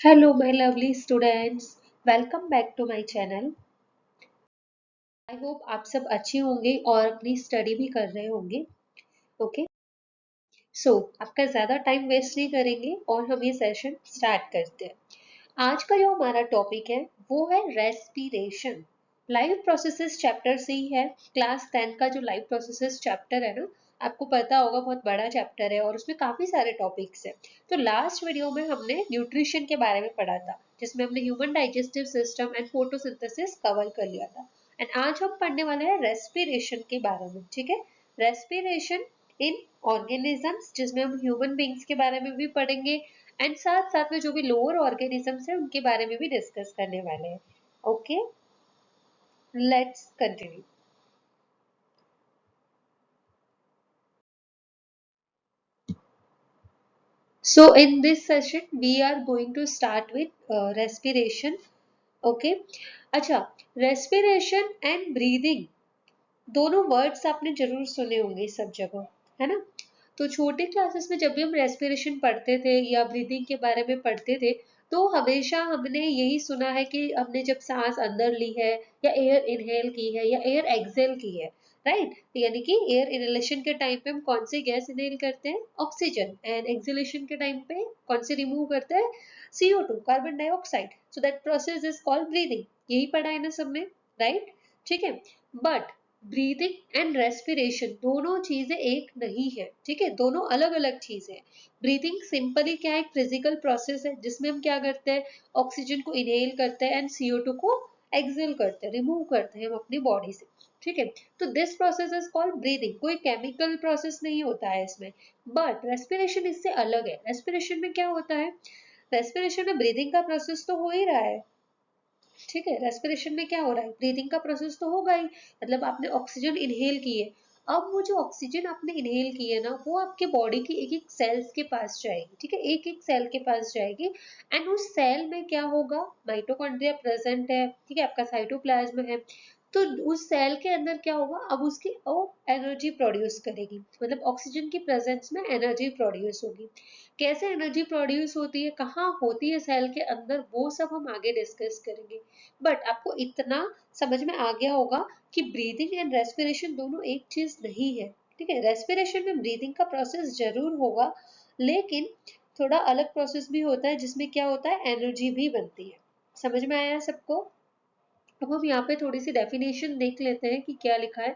Hello, my lovely students. Welcome back to my channel. I hope आप सब अच्छे होंगे और अपनी स्टडी भी कर रहे होंगे. ओके. सो आपका ज़्यादा टाइम वेस्ट नहीं करेंगे और हम ये सेशन स्टार्ट करते हैं. आज का जो हमारा टॉपिक है वो है रेस्पिरेशन. लाइव प्रोसेसेस चैप्टर से ही है. क्लास 10 का जो लाइव प्रोसेसेस चैप्टर है ना, आपको पता होगा बहुत बड़ा चैप्टर है और उसमें काफी सारे टॉपिक्स हैं. तो लास्ट वीडियो में हमने न्यूट्रिशन के बारे में पढ़ा था, जिसमें हमने human digestive system and photosynthesis cover कर लिया था. एंड आज हम पढ़ने वाले हैं रेस्पिरेशन के बारे में. ठीक है. रेस्पिरेशन इन ऑर्गेनिजम्स, जिसमें हम ह्यूमन बींग्स के बारे में भी पढ़ेंगे एंड साथ साथ में जो भी लोअर ऑर्गेनिजम्स है उनके बारे में भी डिस्कस करने वाले हैं. Okay, let's continue. So in this session we are going to start with respiration. Okay. अच्छा, respiration and breathing दोनों वर्ड्स आपने जरूर सुने होंगे सब जगह, है ना. तो छोटे क्लासेस में जब भी हम रेस्पिरेशन पढ़ते थे या ब्रीदिंग के बारे में पढ़ते थे, तो हमेशा हमने यही सुना है कि हमने जब सांस अंदर ली है या एयर इनहेल की है या एयर एक्सहेल की है, राइट. यानी कि एयर इनहेलेशन के टाइम पे हम कौन सी गैस इनहेल करते हैं, ऑक्सीजन. एंड एक्सहेलेशन के टाइम पे कौन सी रिमूव करते हैं, CO2, carbon dioxide. So that process is called breathing. यही पढ़ा है ना सबने, राइट. ठीक है. बट ब्रीदिंग एंड रेस्पिरेशन दोनों चीजें एक नहीं है. ठीक है, दोनों अलग अलग चीजें हैं. ब्रीदिंग सिंपली क्या है, एक फिजिकल प्रोसेस है जिसमें हम क्या करते हैं, ऑक्सीजन को इनहेल करते हैं एंड CO2 को एक्सहेल करते हैं, रिमूव करते हैं हम अपनी बॉडी से. ठीक है. तो this process is called breathing. कोई केमिकल प्रोसेस नहीं होता है इसमें. बट रेस्पिरेशन इससे अलग है. रेस्पिरेशन में क्या होता है, रेस्पिरेशन में ब्रीदिंग का प्रोसेस तो हो ही रहा है. ठीक है. रेस्पिरेशन में क्या हो रहा है, ब्रीदिंग का प्रोसेस तो होगा ही. मतलब आपने ऑक्सीजन इनहेल की है. अब वो जो ऑक्सीजन आपने इनहेल की है ना, वो आपके बॉडी की एक एक सेल्स के पास जाएगी. ठीक है, एक एक सेल के पास जाएगी. एंड उस सेल में क्या होगा, माइटोकॉन्ड्रिया प्रेजेंट है. ठीक है, आपका साइटोप्लाज्म है. तो उस सेल के अंदर क्या होगा, अब उसकी वो एनर्जी प्रोड्यूस करेगी. मतलब ऑक्सीजन की प्रेजेंस में एनर्जी प्रोड्यूस होगी. कैसे एनर्जी प्रोड्यूस होती है, कहाँ होती है सेल के अंदर, वो सब हम आगे डिस्कस करेंगे. बट आपको इतना समझ में आ गया होगा कि ब्रीदिंग एंड रेस्पिरेशन दोनों एक चीज नहीं है. ठीक है. रेस्पिरेशन में ब्रीदिंग का प्रोसेस जरूर होगा, लेकिन थोड़ा अलग प्रोसेस भी होता है जिसमें क्या होता है, एनर्जी भी बनती है. समझ में आया सबको. अब हम यहाँ पे थोड़ी सी डेफिनेशन देख लेते हैं कि क्या लिखा है.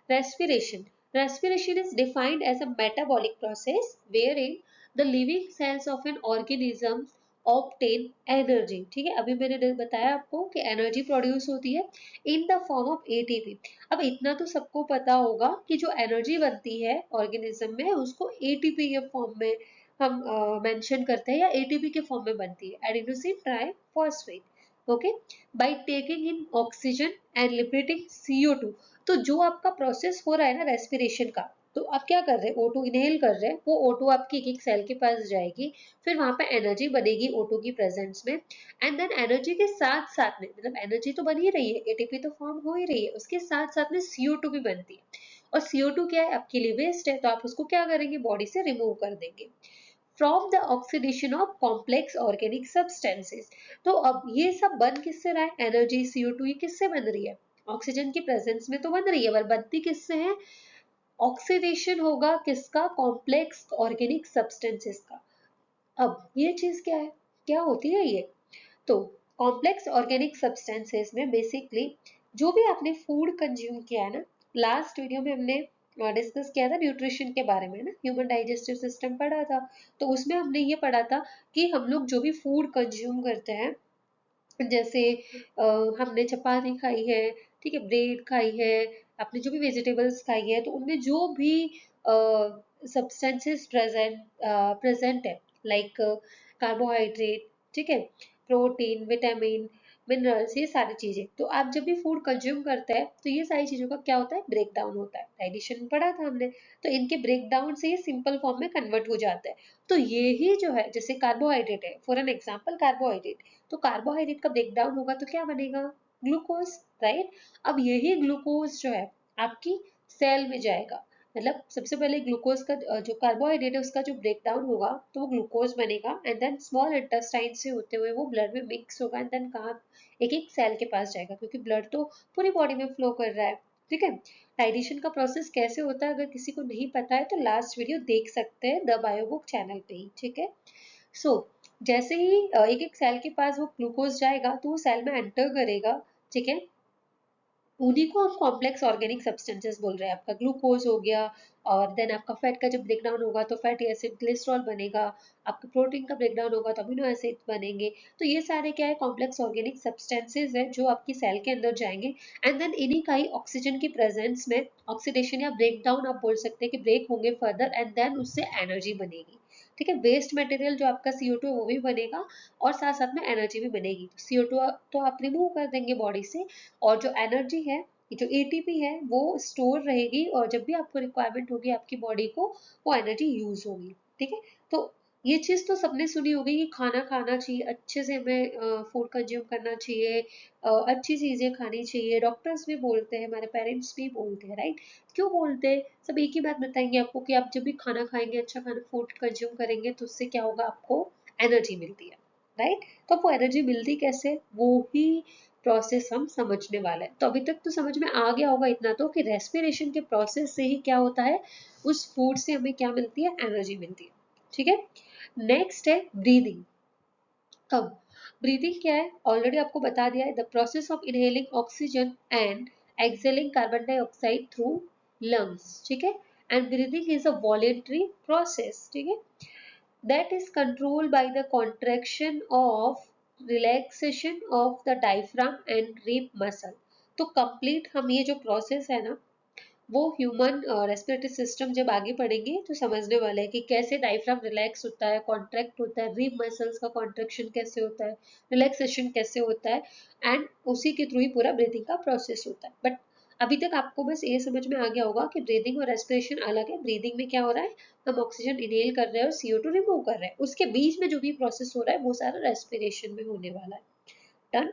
Respiration. Respiration is defined as a metabolic process wherein the living cells of an organism obtain energy. ठीक है, अभी मैंने बताया आपको कि एनर्जी प्रोड्यूस होती है in the form of ATP. अब इतना तो सबको पता होगा कि जो एनर्जी बनती है ऑर्गेनिज्म में उसको ATP के फॉर्म में हम मेंशन करते हैं या ATP के फॉर्म में बनती है, adenosine triphosphate. Okay. By taking in oxygen and liberating CO2. तो जो आपका प्रोसेस हो रहा है ना रेस्पिरेशन का, तो आप क्या कर रहे हैं, O2 इनहेल कर रहे हैं, वो O2 आपकी एक एक सेल के पास जाएगी. फिर वहां पे एनर्जी बनेगी O2 की प्रेजेंस में. एंड देन एनर्जी के साथ साथ में, मतलब एनर्जी तो बन ही रही है, ATP तो फॉर्म हो ही रही है, उसके साथ साथ में CO2 भी बनती है. और CO2 क्या है, आपके लिए वेस्ट है, तो आप उसको क्या करेंगे, बॉडी से रिमूव कर देंगे from the oxidation of complex organic substances. तो अब ये सब बन किससे रहा है, एनर्जी CO2 ये किससे बन रही है, ऑक्सीजन की प्रेजेंस में तो बन रही है, पर बनती किससे है, ऑक्सीडेशन होगा किसका, कॉम्प्लेक्स ऑर्गेनिक सब्सटेंसेस का. अब ये चीज क्या है, क्या होती है ये. तो कॉम्प्लेक्स ऑर्गेनिक सब्सटेंसेस में बेसिकली जो भी आपने फूड कंज्यूम किया है ना, लास्ट वीडियो में हमने डिस्कस किया था न्यूट्रिशन के बारे में ना, ह्यूमन डाइजेस्टिव सिस्टम पढ़ा था. तो उसमें हमने ये पढ़ा था कि हम लोग जो भी फूड कंज्यूम करते हैं, जैसे हमने चपाती खाई है, ठीक है, ब्रेड खाई है, आपने जो भी वेजिटेबल्स खाई है, तो उनमें जो भी सब्सटेंसेस प्रेजेंट है, लाइक कार्बोहाइड्रेट, ठीक है, प्रोटीन, विटामिन, मिनरल्स, ये सारी चीजें, तो आप जब भी फूड कंज्यूम करते हैं तो ये सारी चीजों का क्या होता है, ब्रेक डाउन होता है. डाइजेशन पढ़ा था हमने. तो इनके ब्रेक डाउन से ये सिंपल फॉर्म में कन्वर्ट हो जाता है. तो ये ही जो है, जैसे कार्बोहाइड्रेट है, फॉर एन एग्जाम्पल कार्बोहाइड्रेट, तो कार्बोहाइड्रेट का ब्रेक डाउन होगा तो क्या बनेगा, ग्लूकोज, राइट. अब यही ग्लूकोज जो है आपकी सेल में जाएगा. मतलब सबसे पहले ग्लूकोज का जो कार्बोहाइड्रेट है उसका जो ब्रेक डाउन होगा तो वो ग्लूकोज बनेगा एंड देन स्मॉल इंटेस्टाइन से होते हुए वो ब्लड में मिक्स होगा एंड देन कहाँ एक एक सेल के पास जाएगा, क्योंकि ब्लड तो पूरी बॉडी में फ्लो कर रहा है। ठीक है, डाइजेशन का प्रोसेस कैसे होता है अगर किसी को नहीं पता है तो लास्ट वीडियो देख सकते हैं द बायोबुक चैनल पे ही। ठीक है, सो जैसे ही एक एक सेल के पास वो ग्लूकोज जाएगा तो वो सेल में एंटर करेगा। ठीक है, उन्हीं को हम कॉम्प्लेक्स ऑर्गेनिक सब्सटेंसेस बोल रहे हैं। आपका ग्लूकोज हो गया और देन आपका फैट का जब ब्रेकडाउन होगा तो फैटी एसिड ग्लिसरॉल बनेगा, आपका प्रोटीन का ब्रेकडाउन होगा तो अमीनो एसिड बनेंगे। तो ये सारे क्या है, कॉम्प्लेक्स ऑर्गेनिक सब्सटेंसेस है जो आपकी सेल के अंदर जाएंगे एंड देन इन्हीं का ही ऑक्सीजन की प्रेजेंस में ऑक्सीडेशन या ब्रेकडाउन आप बोल सकते हैं कि ब्रेक होंगे फर्दर एंड देन उससे एनर्जी बनेगी। ठीक है, वेस्ट मटेरियल जो आपका CO2 वो भी बनेगा और साथ साथ में एनर्जी भी बनेगी। CO2 तो आप रिमूव कर देंगे बॉडी से और जो एनर्जी है, जो ATP है वो स्टोर रहेगी और जब भी आपको रिक्वायरमेंट होगी आपकी बॉडी को वो एनर्जी यूज होगी। ठीक है, तो ये चीज तो सबने सुनी होगी कि खाना खाना चाहिए, अच्छे से हमें फूड कंज्यूम करना चाहिए, अच्छी चीजें खानी चाहिए। डॉक्टर्स भी बोलते हैं, हमारे पेरेंट्स भी बोलते हैं, राइट? क्यों बोलते हैं? सब एक ही बात बताएंगे आपको कि आप जब भी खाना खाएंगे, अच्छा खाना फूड कंज्यूम करेंगे तो उससे क्या होगा, आपको एनर्जी मिलती है, राइट? तो आपको एनर्जी मिलती कैसे, वो ही प्रोसेस हम समझने वाले हैं। तो अभी तक तो समझ में आ गया होगा इतना तो कि रेस्पिरेशन के प्रोसेस से ही क्या होता है, उस फूड से हमें क्या मिलती है, एनर्जी मिलती है। ठीक है, नेक्स्ट है ब्रीदिंग। अब ब्रीदिंग क्या है, ऑलरेडी आपको बता दिया है, the process of inhaling oxygen and excelling carbon dioxide through lungs. ठीक है, and breathing is a voluntary process. ठीक है, that is controlled by the contraction of relaxation of the diaphragm and rib muscle। तो complete हम ये जो process है ना, वो ह्यूमन रेस्पिरेटरी सिस्टम जब आगे बढ़ेंगे तो समझने वाले हैं कि कैसे डायफ्राम रिलैक्स होता है, कॉन्ट्रैक्ट होता है, रिब मसल्स का कॉन्ट्रैक्शन कैसे होता है, रिलैक्सेशन कैसे होता है एंड उसी के थ्रू ही पूरा ब्रीदिंग का प्रोसेस होता है। बट अभी तक आपको बस ये समझ में आ गया होगा कि ब्रीदिंग और रेस्पिरेशन अलग है। ब्रीदिंग में क्या हो रहा है, हम ऑक्सीजन इनहेल कर रहे हैं और CO2 रिमूव कर रहे हैं, उसके बीच में जो भी प्रोसेस हो रहा है वो सारा रेस्पिरेशन में होने वाला है। डन?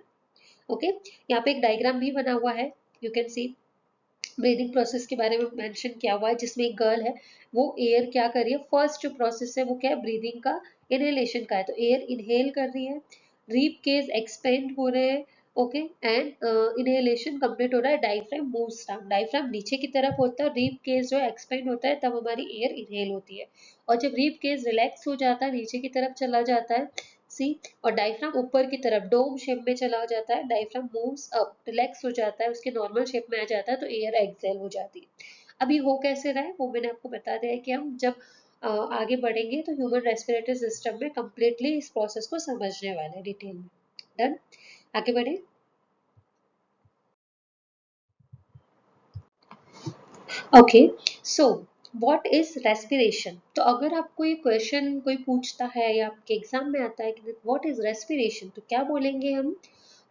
ओके, यहाँ पे एक डायग्राम भी बना हुआ है, you can see breathing process के बारे में मेंशन किया हुआ है, जिसमें एक गर्ल है वो एयर क्या कर रही है, फर्स्ट जो प्रोसेस है वो क्या है, ब्रीदिंग का, इनहेलेशन का है। तो एयर इनहेल कर रही है, रीप केस एक्सपेंड हो रहे हैं, ओके, एंड इनहेलेशन कंप्लीट हो रहा है, डायफ्राम मूव्स डाउन, डायफ्राम नीचे की तरफ होता है, रीप केस जो एक्सपेंड होता है तब हमारी एयर इनहेल होती है। और जब रीप केस रिलैक्स हो जाता है, नीचे की तरफ चला जाता है, सी, और डायफ्राम ऊपर की तरफ डोम शेप में चला जाता है, डायफ्राम मूव्स अप, रिलैक्स हो जाता है, उसके नॉर्मल शेप में आ जाता है, तो एयर एक्सेल हो जाती है। अभी हो कैसे रहा है वो मैंने आपको बता दिया है कि हम जब आगे बढ़ेंगे तो ह्यूमन रेस्पिरेटरी सिस्टम में कंप्लीटली इस प्रोसेस को समझने वाले हैं डिटेल में। डन? आगे बढ़े। Okay, so what is respiration? तो अगर आपको ये क्वेश्चन कोई पूछता है या आपके एग्जाम में आता है कि व्हाट इज रेस्पिरेशन, तो क्या बोलेंगे हम?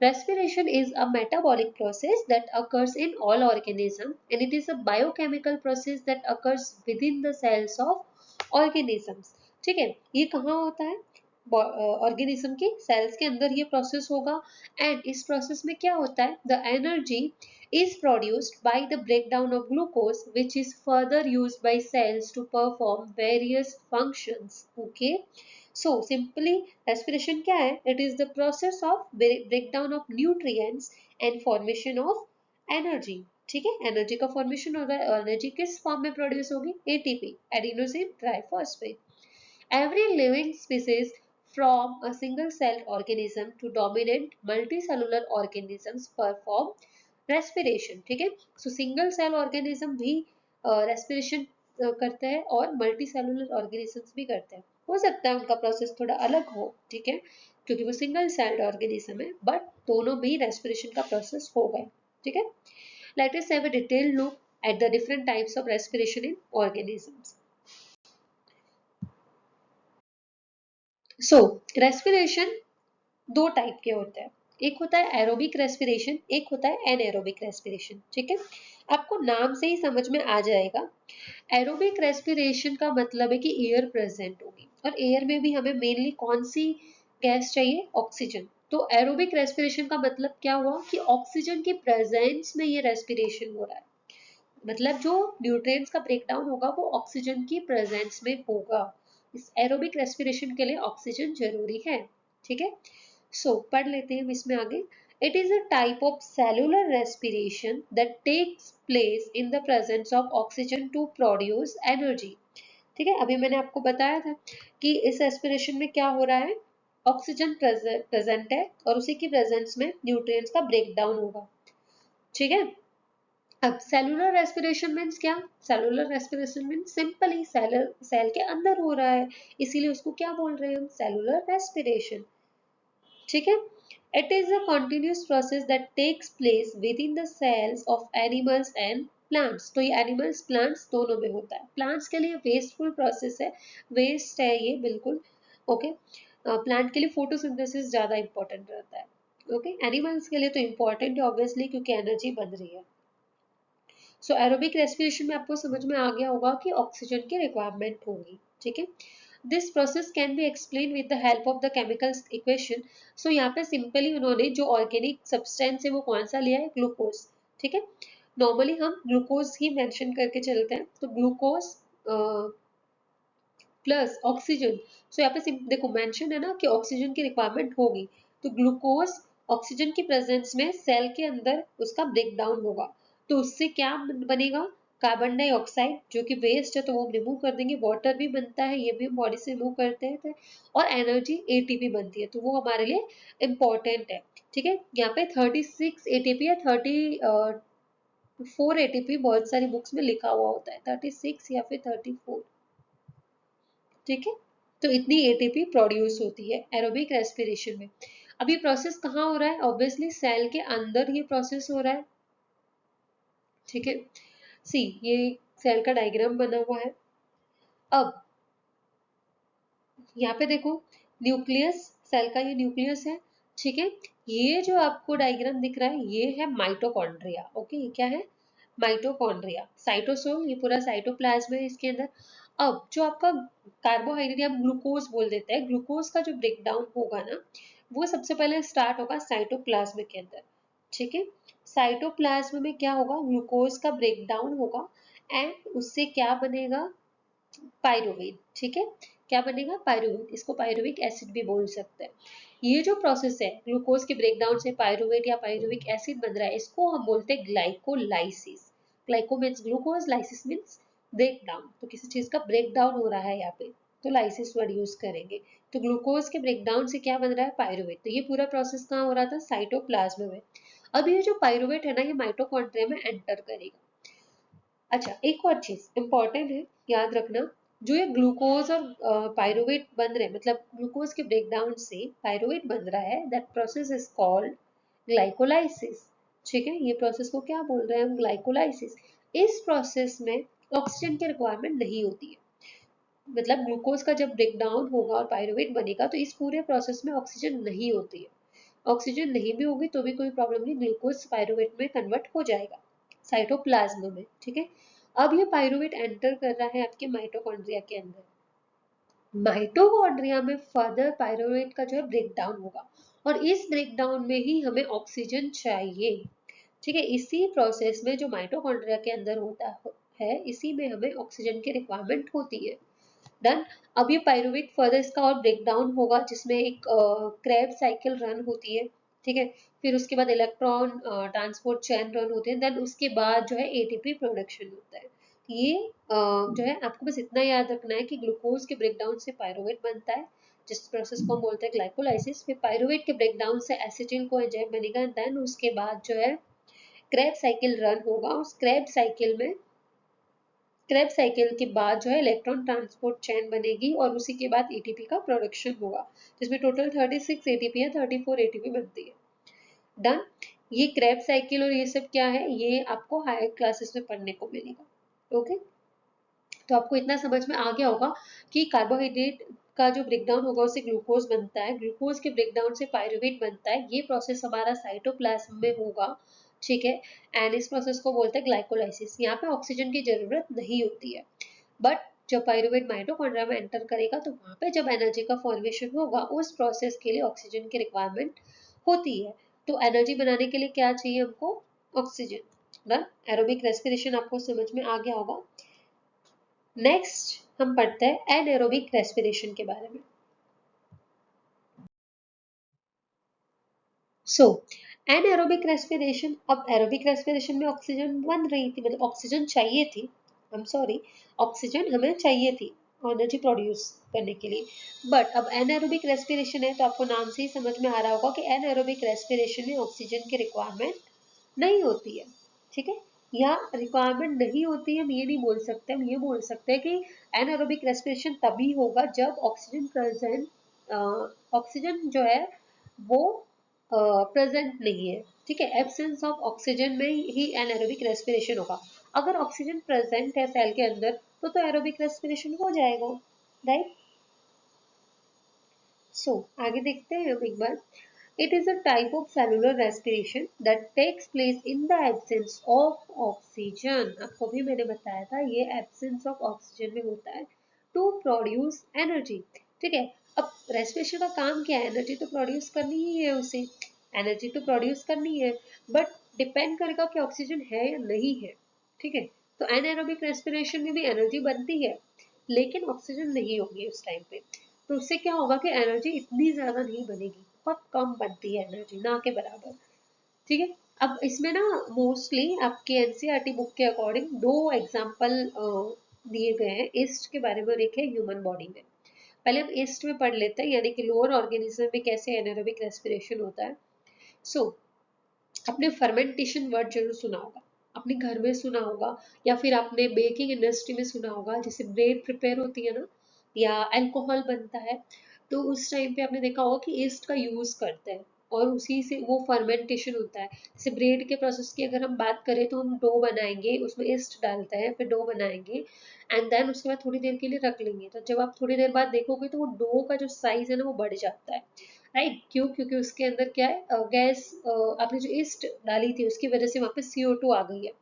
Respiration is a metabolic process that occurs in all organisms and it is a biochemical process that occurs within the cells of organisms। ठीक है, ये कहाँ होता है, ऑर्गेनिज्म के सेल्स के अंदर ये प्रोसेस होगा एंड इस प्रोसेस में क्या होता है, the energy is produced by the breakdown of glucose which is further used by cells to perform various functions। Okay, so simply respiration क्या है, it is the process of breakdown of nutrients and formation of energy। ठीक है, energy का formation हो रहा है, energy किस form में प्रोड्यूस होगी, ATP, adenosine triphosphate. Every living species from a single-celled organism to dominant multicellular organisms perform respiration। ठीक है, सो सिंगल सेल ऑर्गेनिज्म भी रेस्पिरेशन करते हैं और मल्टी सेलुलर ऑर्गेनिजम्स भी करते हैं। हो सकता है उनका प्रोसेस थोड़ा अलग हो, ठीक है, क्योंकि वो सिंगल सेल्ड ऑर्गेनिज्म है, बट दोनों भी रेस्पिरेशन का प्रोसेस हो गए। ठीक है, let us have a detailed look at the different types of respiration in organisms. So respiration दो टाइप के होते हैं, एक होता है एरोबिक रेस्पिरेशन, एक होता है एनएरोबिक रेस्पिरेशन। ठीक है, आपको नाम से ही समझ में आ जाएगा। एरोबिक रेस्पिरेशन का मतलब है कि एयर प्रेजेंट होगी और एयर में भी हमें मेनली कौन सी गैस चाहिए, ऑक्सीजन। तो एरोबिक रेस्पिरेशन का मतलब क्या हुआ कि ऑक्सीजन की प्रेजेंस में ये रेस्पिरेशन हो रहा है। मतलब जो न्यूट्रिएंट्स का ब्रेकडाउन होगा वो ऑक्सीजन की प्रेजेंस में होगा। इस एरोबिक रेस्पिरेशन के लिए ऑक्सीजन जरूरी है। ठीक है, सो पढ़ लेते हैं इसमें आगे। It is a type of cellular respiration that takes place in the presence of oxygen to produce energy. ठीक है, अभी मैंने आपको बताया था कि इस रेस्पिरेशन में क्या हो रहा है, ऑक्सीजन प्रेजेंट है और उसी की प्रेजेंस में न्यूट्रिएंट्स का ब्रेकडाउन होगा। ठीक है, अब सेलुलर रेस्पिरेशन मीन्स क्या, cellular respiration means simply cell के अंदर हो रहा है, इसीलिए उसको क्या बोल रहे हैं हम, सेलुलर रेस्पिरेशन। ठीक है, it is a continuous process that takes place within the cells of animals and plants. तो ये एनिमल्स प्लांट्स दोनों में होता है। प्लांट्स के लिए वेस्टफुल प्रोसेस है, वेस्ट है ये बिल्कुल। ओके, प्लांट के लिए फोटोसिंथेसिस ज्यादा इंपॉर्टेंट रहता है। ओके, एनिमल्स के लिए तो इंपॉर्टेंट है ऑब्वियसली, क्योंकि एनर्जी बन रही है। सो एरोबिक रेस्पिरेशन में आपको समझ में आ गया होगा कि ऑक्सीजन की रिक्वायरमेंट होगी। ठीक है, this process can be explain with the help of the chemical equation. So यहाँ पे सिंपली उन्होंने जो ऑर्गेनिक सब्सटेंस है वो कौन सा लिया है, ग्लूकोज। ठीक है, नॉर्मली हम ग्लूकोज ही मेंशन करके चलते हैं, तो ग्लूकोज प्लस ऑक्सीजन। सो यहाँ पे देखो मेंशन है ना कि ऑक्सीजन की रिक्वायरमेंट होगी, तो ग्लूकोज ऑक्सीजन की प्रेजेंस में सेल के अंदर उसका ब्रेक डाउन होगा, तो उससे क्या बनेगा, कार्बन डाइऑक्साइड जो कि वेस्ट है तो वो रिमूव कर देंगे, वाटर भी बनता है ये भी हम बॉडी से रिमूव करते हैं, और एनर्जी एटीपी बनती है, तो वो हमारे लिए इम्पोर्टेंट है। ठीक है, यहाँ पे 36 एटीपी या 34 एटीपी बहुत सारी बुक्स में लिखा हुआ होता है, 36 या फिर 34। ठीक है, तो इतनी एटीपी प्रोड्यूस होती है एरोबिक रेस्पिरेशन में। अब ये प्रोसेस कहाँ हो रहा है, ऑब्वियसली सेल के अंदर ये प्रोसेस हो रहा है। ठीक है, सी ये सेल का डायग्राम बना हुआ है। अब यहाँ पे देखो, न्यूक्लियस, सेल का ये न्यूक्लियस है। ठीक है, ये जो आपको डायग्राम दिख रहा है ये है माइटोकॉन्ड्रिया। ओके, ये क्या है, माइटोकॉन्ड्रिया। साइटोसोल ये पूरा साइटोप्लाज्म है इसके अंदर। अब जो आपका कार्बोहाइड्रेट हम ग्लूकोज बोल देते हैं, ग्लूकोज का जो ब्रेक डाउन होगा ना वो सबसे पहले स्टार्ट होगा साइटोप्लाज्म के अंदर। ठीक है, साइटोप्लाज्म में क्या होगा, ग्लूकोज का ब्रेक डाउन होगा एंड उससे क्या बनेगा, पायरुवेट। ठीक है, क्या बनेगा, पायरुवेट, इसको पायरुविक एसिड भी बोल सकते हैं। ये जो प्रोसेस है ग्लूकोज के ब्रेकडाउन से पायरुवेट या पायरुविक एसिड बन रहा है, इसको हम बोलते हैं glycolysis. Glyco means glucose, lysis means break down, तो किसी चीज का ब्रेक डाउन हो रहा है यहाँ पे, तो लाइसिस वर्ड यूज करेंगे। तो ग्लूकोज के ब्रेकडाउन से क्या बन रहा है, पायरुवेट। तो ये पूरा प्रोसेस कहाँ हो रहा था, साइटोप्लाज्म में। अब ये जो पायरुवेट है ना ये माइटोकॉन्ड्रिया में एंटर करेगा। अच्छा, एक और चीज इंपॉर्टेंट है, याद रखना, जो ये ग्लूकोज और पायरुवेट बन रहे हैं, मतलब ग्लूकोज के ब्रेकडाउन से पायरुवेट बन रहा है, that process is called glycolysis. ठीक है, ये प्रोसेस को क्या बोल रहे हैं हम, ग्लाइकोलाइसिस। इस प्रोसेस में ऑक्सीजन की रिक्वायरमेंट नहीं होती है, मतलब ग्लूकोज का जब ब्रेकडाउन होगा और पायरुवेट बनेगा तो इस पूरे प्रोसेस में ऑक्सीजन नहीं होती है। ऑक्सीजन नहीं भी होगी तो भी कोई प्रॉब्लम नहीं, ग्लूकोज पायरुवेट में कन्वर्ट हो जाएगा साइटोप्लाज्म में। ठीक है, अब ये पायरुवेट एंटर कर रहा है आपके माइटोकॉन्ड्रिया के अंदर। माइटोकॉन्ड्रिया में फर्दर पायरुवेट का जो है ब्रेकडाउन होगा और इस ब्रेकडाउन में ही हमें ऑक्सीजन चाहिए। ठीक है, इसी प्रोसेस में जो माइटोकॉन्ड्रिया के अंदर होता है इसी में हमें ऑक्सीजन की रिक्वायरमेंट होती है। डन। अब ये पायरुवेट फर्दर इसका और ब्रेक डाउन होगा जिसमें एक क्रेब्स साइकिल रन होती है। ठीक है, फिर उसके बाद इलेक्ट्रॉन ट्रांसपोर्ट चेन रन होते हैं, देन उसके बाद जो है एटीपी प्रोडक्शन होता है। ये जो है आपको बस इतना याद रखना है कि ग्लूकोज के ब्रेकडाउन से पायरुवेट बनता है, जिस प्रोसेस को हम बोलते हैं ग्लाइकोलाइसिस। फिर पायरुवेट के ब्रेकडाउन से एसिटिल को एंजाइम बनेगा, देन उसके बाद जो है क्रेब साइकिल रन होगा। उस क्रेब साइकिल में, क्रेब साइकिल के बाद जो है इलेक्ट्रॉन ट्रांसपोर्ट चेन बनेगी और उसी के बाद एटीपी का प्रोडक्शन होगा, जिसमें टोटल 36 एटीपी या 34 एटीपी बनती है। डन। ये क्रेब साइकिल और ये सब क्या है, ये आपको हायर क्लासेस में पढ़ने को मिलेगा। ओके, तो आपको इतना समझ में आ गया होगा कि कार्बोहाइड्रेट का जो ब्रेकडाउन होगा उससे ग्लूकोज बनता है, ग्लूकोज के ब्रेकडाउन से पायरुवेट बनता है, ये प्रोसेस हमारा साइटोप्लाज्म में होगा। ठीक है, एंड इस प्रोसेस को बोलते हैं ग्लाइकोलाइसिस। यहाँ पे ऑक्सीजन की जरूरत नहीं होती है, बट जब पायरुवेट माइटोकॉन्ड्रिया में एंटर करेगा तो वहां पे जब एनर्जी का फॉर्मेशन होगा उस प्रोसेस के लिए ऑक्सीजन की रिक्वायरमेंट होती है। तो एनर्जी बनाने के लिए क्या चाहिए हमको, ऑक्सीजन। डन, एरोबिक रेस्पिरेशन आपको समझ में आ गया होगा। नेक्स्ट हम पढ़ते हैं एनएरोबिक रेस्पिरेशन के बारे में। सो एनएरोबिक रेस्पिरेशन, अब एरोबिक रेस्पिरेशन में ऑक्सीजन बन रही थी, मतलब ऑक्सीजन चाहिए थी, आई एम सॉरी, ऑक्सीजन हमें चाहिए थी एनर्जी प्रोड्यूस करने के लिए। बट अब एनएरोबिक रेस्पिरेशन है तो आपको नाम से ही समझ में आ रहा होगा कि एनएरोबिक रेस्पिरेशन में ऑक्सीजन की रिक्वायरमेंट नहीं होती है, ठीक है, या रिक्वायरमेंट नहीं होती है हम ये नहीं बोल सकते, हम ये बोल सकते हैं कि एनारोबिक रेस्पिरेशन तभी होगा जब ऑक्सीजन प्रेजेंट, ऑक्सीजन जो है वो प्रेजेंट नहीं है, ठीक है, एब्सेंस ऑफ ऑक्सीजन में ही एनारोबिक रेस्पिरेशन होगा। अगर ऑक्सीजन प्रेजेंट है सेल के अंदर तो एरोबिक रेस्पिरेशन हो जाएगा, राइट। सो आगे देखते हैं हम एक बार। It is a type of cellular respiration that takes place in the absence of oxygen. आपको भी मैंने बताया था ये absence of oxygen में होता है to produce energy, ठीक है। अब रेस्पिरेशन का काम क्या है, एनर्जी तो प्रोड्यूस करनी ही है उसे, एनर्जी तो प्रोड्यूस करनी है, बट डिपेंड करेगा कि ऑक्सीजन है या नहीं है, ठीक है। तो एनारोबिक रेस्पिरेशन में भी एनर्जी बनती है लेकिन ऑक्सीजन नहीं होगी उस टाइम पे, तो उससे क्या होगा कि एनर्जी इतनी ज्यादा नहीं बनेगी, बहुत कम बनती है एनर्जी, ना के बराबर, ठीक है। अब इसमें ना मोस्टली आपके एनसीईआरटी बुक के अकॉर्डिंग दो एग्जांपल दिए गए हैं, ईस्ट के बारे में और एक है ह्यूमन बॉडी में। पहले हम ईस्ट में पढ़ लेते हैं, यानी कि लोअर ऑर्गेनिज्म में कैसे एनारोबिक रेस्पिरेशन होता है। सो आपने फर्मेंटेशन वर्ड जरूर सुना होगा, अपने घर में सुना होगा, या फिर आपने बेकिंग इंडस्ट्री में सुना होगा, जैसे ब्रेड प्रिपेयर होती है ना, या अल्कोहल बनता है, तो उस टाइम पे आपने देखा होगा कि ईस्ट का यूज करते हैं और उसी से वो फर्मेंटेशन होता है। जैसे ब्रेड के प्रोसेस की अगर हम बात करें तो हम डो बनाएंगे, उसमें ईस्ट डालते हैं, फिर डो बनाएंगे एंड देन उसके बाद थोड़ी देर के लिए रख लेंगे, तो जब आप थोड़ी देर बाद देखोगे तो वो डो का जो साइज है ना वो बढ़ जाता है, राइट। क्यों? क्योंकि उसके अंदर क्या है, गैस, आपने जो ईस्ट डाली थी उसकी वजह से वहां पे CO2 आ गई है।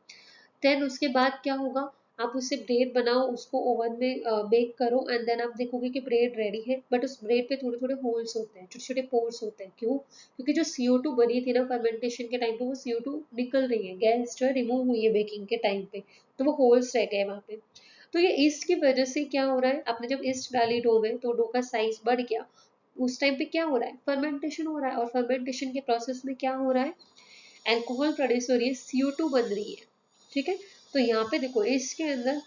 देन उसके बाद क्या होगा, आप उससे ब्रेड बनाओ, उसको ओवन में बेक करो एंड देन आप देखोगे कि ब्रेड रेडी है, बट उस ब्रेड पे थोड़े थोड़े होल्स होते हैं, छोटे छोटे पोर्स होते हैं। क्यों? क्योंकि जो CO2 बनी थी ना फर्मेंटेशन के टाइम पे, वो CO2 निकल रही है, गैस जो है रिमूव हुई है बेकिंग के टाइम पे, तो वो होल्स रह गए वहां पे। तो ये ईस्ट की वजह से क्या हो रहा है, आपने जब ईस्ट डाली डो में तो डो का साइज बढ़ गया, उस टाइम पे क्या हो रहा है, फर्मेंटेशन हो रहा है, और फर्मेंटेशन के प्रोसेस में क्या हो रहा है, अल्कोहल प्रोड्यूस हो रही है, CO2 बन रही है, ठीक है। तो यहाँ पे देखो इसके अंदर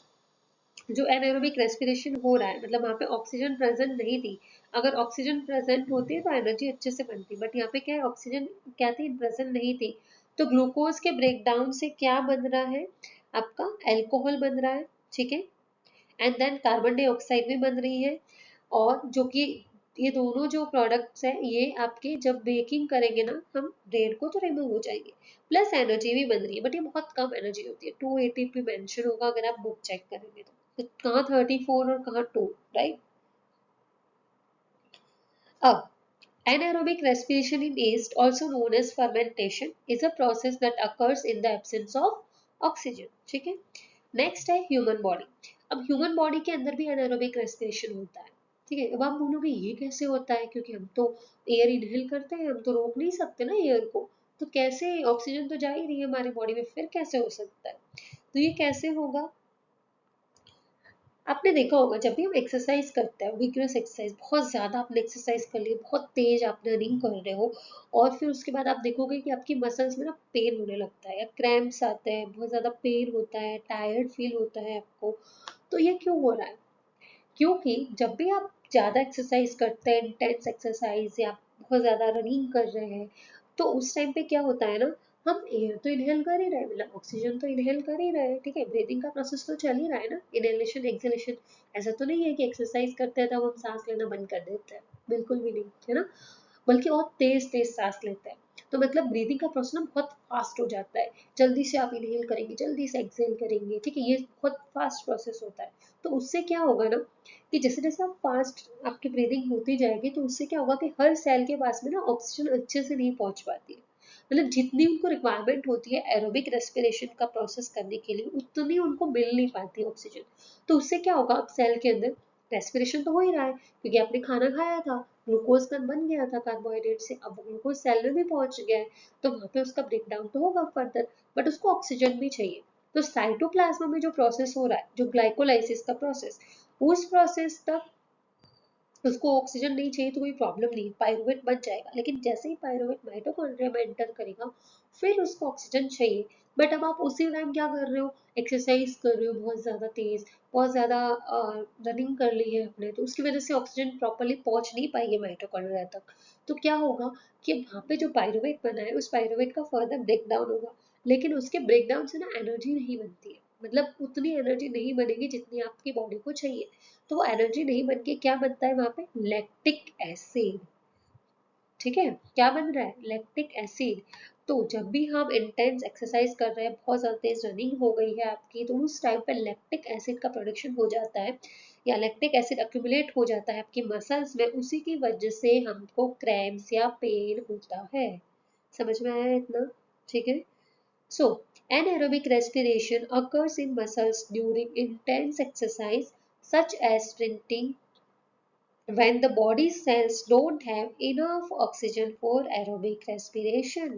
जो एनारोबिक रेस्पिरेशन हो रहा है, मतलब वहाँ पे ऑक्सीजन प्रेजेंट नहीं थी, अगर ऑक्सीजन प्रेजेंट होती है तो एनर्जी अच्छे से बनती, बट यहाँ पे क्या है, ऑक्सीजन क्या थी, प्रेजेंट नहीं थी, तो ग्लूकोज के ब्रेकडाउन से क्या बन रहा है, आपका अल्कोहल बन रहा है, ठीक है, एंड देन कार्बन डाइऑक्साइड भी बन रही है, और जो कि ये दोनों जो प्रोडक्ट्स हैं ये आपके जब बेकिंग करेंगे ना हम ब्रेड को तो रिमूव हो जाएंगे, प्लस एनर्जी भी बन रही है, बट ये बहुत कम एनर्जी होती है, 280 मेंशन होगा अगर आप बुक चेक करेंगे तो कहाँ 34 और कहाँ 2, राइट। अब anaerobic respiration in yeast, also known as fermentation, is a process that occurs in the absence of oxygen, ठीक है। नेक्स्ट है ह्यूमन बॉडी। अब ह्यूमन बॉडी के अंदर भी एनारोबिक रेस्पिरेशन होता है, ठीक है। अब आप बोलोगे ये कैसे होता है, क्योंकि हम तो एयर इनहेल करते हैं, हम तो रोक नहीं सकते ना एयर को, तो कैसे, ऑक्सीजन तो जा ही रही है हमारी बॉडी में, फिर कैसे हो सकता है, तो ये कैसे होगा। आपने देखा होगा जब भी हम एक्सरसाइज करते हैं, विग्रस एक्सरसाइज, बहुत ज्यादा आपने एक्सरसाइज कर ली, बहुत तेज आप रनिंग कर रहे हो, और फिर उसके बाद आप देखोगे कि आपकी मसल्स में ना पेन होने लगता है या क्रैम्प्स आते हैं, बहुत ज्यादा पेन होता है, टायर्ड फील होता है आपको, तो ये क्यों हो रहा है, क्योंकि जब भी आप ज़्यादा एक्सरसाइज करते हैं, इंटेंस एक्सरसाइज या बहुत ज़्यादा रनिंग कर रहे हैं, तो उस टाइम पे क्या होता है ना, हम एयर तो इनहेल कर ही रहे हैं, मतलब ऑक्सीजन तो इनहेल कर ही रहे हैं, ठीक है, ब्रीदिंग का प्रोसेस तो चल ही रहा है ना, इनहेलेशन एक्सहेलेशन। ऐसा तो नहीं है कि एक्सरसाइज करते हैं तब हम सांस लेना बंद कर देते हैं, बिल्कुल भी नहीं, है ना, बल्कि और तेज तेज सांस लेते हैं। तो मतलब ब्रीदिंग का प्रोसेस ना बहुत फास्ट हो जाता है, जल्दी से आप इनहेल करेंगे, जल्दी से एक्सहेल करेंगे, ठीक है, ये बहुत फास्ट प्रोसेस होता है। तो उससे क्या होगा ना कि जैसे जैसे आप फास्ट आपकी ब्रीदिंग होती जाएगी, तो उससे क्या होगा कि हर सेल के पास में ना ऑक्सीजन अच्छे से नहीं पहुंच पाती है, मतलब जितनी उनको रिक्वायरमेंट होती है एरोबिक रेस्पिरेशन का प्रोसेस करने के लिए उतनी उनको मिल नहीं पाती ऑक्सीजन। तो उससे क्या होगा, अब सेल के अंदर रेस्पिरेशन तो हो ही रहा है क्योंकि आपने खाना खाया था, ग्लूकोज का बन गया था कार्बोहाइड्रेट से, अब ग्लूकोज सेल में भी पहुंच गया है, तो वहां पे उसका ब्रेक डाउन तो होगा फर्दर, बट उसको ऑक्सीजन भी चाहिए। तो साइटोप्लाज्म में जो प्रोसेस हो रहा है, जो ग्लाइकोलाइसिस का प्रोसेस, उस प्रोसेस तक उसको ऑक्सीजन नहीं चाहिए तो कोई प्रॉब्लम नहीं, पायरुवेट बच जाएगा। लेकिन जैसे ही पायरुवेट माइटोकॉन्ड्रिया में एंटर करेगा, फिर उसको ऑक्सीजन चाहिए। बट अब आप उसी टाइम क्या कर रहे हो, एक्सरसाइज कर रहे हो बहुत ज्यादा तेज, बहुत ज्यादा रनिंग कर ली है आपने, तो उसकी वजह से ऑक्सीजन प्रॉपरली पहुंच नहीं पाएगी माइटोकॉन्ड्रिया तक। तो क्या होगा कि वहां पे जो पायरुवेट बना है, उस पायरुवेट का फर्दर ब्रेक डाउन होगा, लेकिन उसके ब्रेक डाउन से ना एनर्जी नहीं बनती है, मतलब उतनी एनर्जी नहीं बनेगी जितनी आपकी बॉडी को चाहिए। तो वो एनर्जी नहीं बन के क्या बनता है वहां पे, लैक्टिक एसिड। ठीक है, क्या बन रहा है, लैक्टिक एसिड। तो जब भी हम इंटेंस एक्सरसाइज कर रहे हैं, बहुत ज्यादा तेज रनिंग हो गई है आपकी, तो उस टाइम पे लैक्टिक एसिड का प्रोडक्शन हो जाता है, या लैक्टिक एसिड अक्यूमुलेट हो जाता है आपकी मसल्स में, उसी की वजह से हमको क्रैम्प्स या पेन होता है। समझ में आया इतना? ठीक है। So, anaerobic respiration occurs in muscles during intense exercise, such as sprinting, when the body cells don't have enough oxygen for aerobic respiration.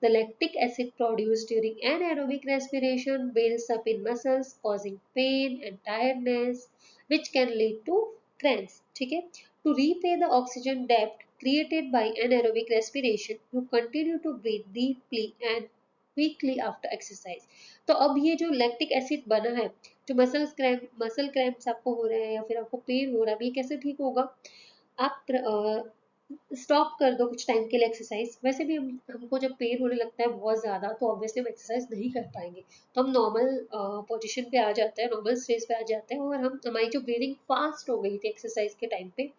The lactic acid produced during anaerobic respiration builds up in muscles, causing pain and tiredness, which can lead to cramps. ठीक है? To repay the oxygen debt created by anaerobic respiration, you continue to breathe deeply and quickly after exercise. तो अब ये जो lactic acid बना है, जो muscle cramps आपको हो रहे हैं या फिर आपको पेन हो रहा है, ये कैसे ठीक होगा? आप स्टॉप कर दो कुछ टाइम के लिए एक्सरसाइज। वैसे भी हमको जब पेन होने लगता है बहुत ज़्यादा, तो ऑब्वियसली हम एक्सरसाइज नहीं कर पाएंगे, तो हम नॉर्मल पोजीशन पे आ जाते हैं, नॉर्मल स्टेज पे आ जाते हैं, और हम हमारी जो ब्रीदिंग फास्ट हो गई थी एक्सरसाइज के टाइम पे,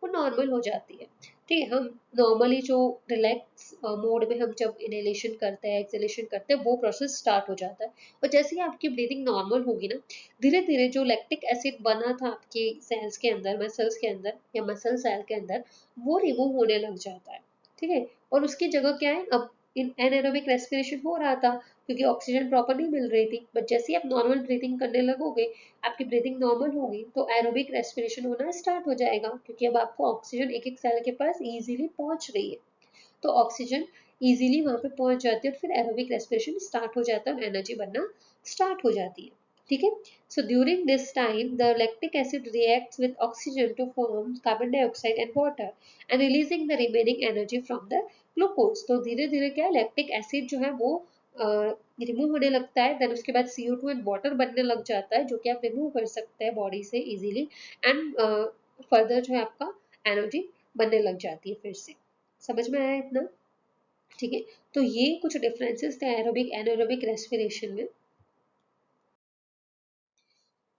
वो नॉर्मल हो जाती है। ठीक है, हम नॉर्मली जो रिलैक्स मोड में हम जब इनहेलेशन करते हैं, एक्सहेलेशन करते हैं, वो प्रोसेस स्टार्ट हो जाता है। और जैसे ही आपकी ब्रीदिंग नॉर्मल होगी ना, धीरे धीरे जो लैक्टिक एसिड बना था आपके सेल्स के अंदर, मसल्स के अंदर या मसल सेल के अंदर, वो रिमूव होने लग जाता है। ठीक है, और उसकी जगह क्या है, अब इन एनारोबिक रेस्पिरेशन हो रहा था क्योंकि ऑक्सीजन प्रॉपर नहीं मिल रही थी, बट जैसे ही आप नॉर्मल ब्रीथिंग करने लगोगे, आपकी ब्रीथिंग नॉर्मल होगी, तो एरोबिक रेस्पिरेशन होना स्टार्ट हो जाएगा, क्योंकि अब आपको ऑक्सीजन एक एक सेल के पास इजीली पहुंच रही है। तो ऑक्सीजन इजीली वहां पे पहुंच जाती है, और फिर एरोबिक रेस्पिरेशन स्टार्ट हो जाता है और एनर्जी बनना स्टार्ट हो जाती है। ठीक है, so during this time the lactic acid reacts with oxygen to form carbon dioxide and water and releasing the remaining energy from the glucose। तो धीरे धीरे क्या लैक्टिक एसिड जो है वो रिमूव होने लगता है, देन उसके बाद CO2 एंड वाटर बनने लग जाता है, जो कि आप रिमूव कर सकते हैं बॉडी से इजीली, एंड फर्दर जो है आपका एनर्जी बनने लग जाती है फिर से। समझ में आया इतना? ठीक है, तो ये कुछ डिफरेंसेस थे एरोबिक एनारोबिक रेस्पिरेशन में।